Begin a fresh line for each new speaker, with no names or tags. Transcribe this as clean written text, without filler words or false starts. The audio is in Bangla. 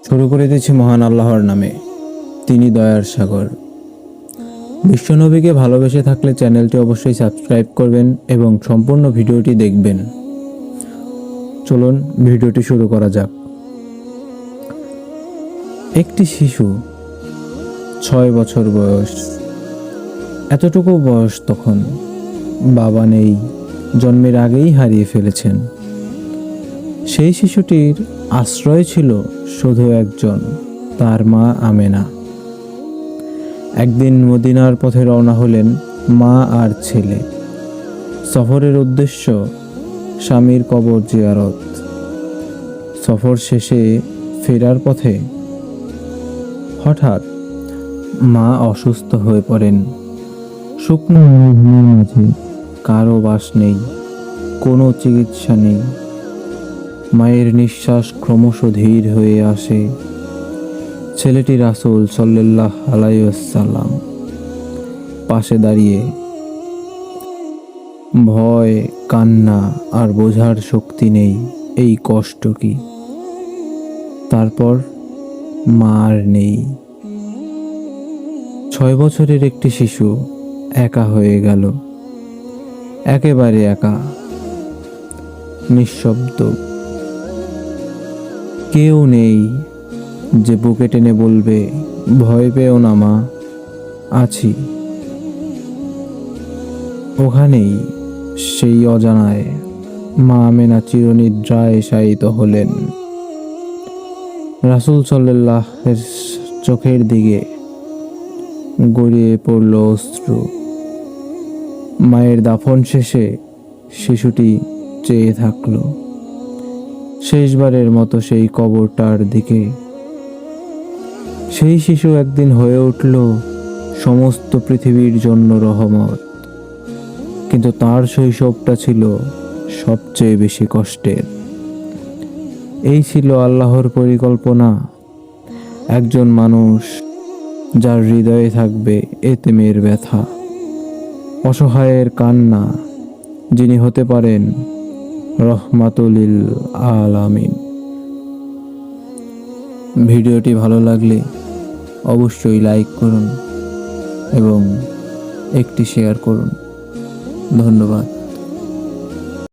শুরু করে দিচ্ছি মহান আল্লাহর নামে। তিনি দয়ার সাগর। বিশ্বনবীকে ভালোবেসে থাকলে চ্যানেলটি অবশ্যই সাবস্ক্রাইব করবেন এবং সম্পূর্ণ ভিডিওটি দেখবেন। চলুন ভিডিওটি শুরু করা যাক। একটি শিশু, 6 বছর বয়স। এতটুকু বয়স তখন বাবা নেই, জন্মের আগেই হারিয়ে ফেলেছেন। সেই শিশুটির আশ্রয় ছিল শুধু একজন, তার মা আমেনা। একদিন মদিনার পথে রওনা হলেন মা আর ছেলে। সফরের উদ্দেশ্য স্বামীর কবর জিয়ারত। সফর শেষে ফেরার পথে হঠাৎ মা অসুস্থ হয়ে পড়েন। শুকনো মরুভূমির মাঝে কারো বাস নেই, কোনো চিকিৎসা নেই। মায়ের নিঃশ্বাস ক্রমশ ধীর হয়ে আসে। ছেলেটি রাসূল সাল্লাল্লাহু আলাইহি ওয়াসাল্লাম পাশে দাঁড়িয়ে। ভয়, কান্না আর বোঝার শক্তি নেই এই কষ্ট কি। তারপর মা আর নেই। 6 বছরের একটি শিশু একা হয়ে গেল, একেবারে একা, নিঃশব্দ। কেউ নেই যে বুকে টেনে বলবে, ভয় পেও না মা, আছি। ওখানেই সেই অজানায় মা আমেনা চিরনিদ্রায় শায়িত হলেন। রাসূল সাল্লাল্লাহু চোখের দিকে গড়িয়ে পড়ল অশ্রু। মায়ের দাফন শেষে শিশুটি চেয়ে থাকল শেষবারের মতো সেই কবরটার দিকে। সেই শিশু একদিন হয়ে উঠল সমস্ত পৃথিবীর জন্য রহমত, কিন্তু তার শৈশবটা ছিল সবচেয়ে বেশি কষ্টের। এই ছিল আল্লাহর পরিকল্পনা। একজন মানুষ যার হৃদয়ে থাকবে এতিমের ব্যথা, অসহায়ের কান্না, যিনি হতে পারেন রহমাতুল লিল আলামিন। ভিডিওটি ভালো লাগলে অবশ্যই লাইক করুন এবং একটি শেয়ার করুন। ধন্যবাদ।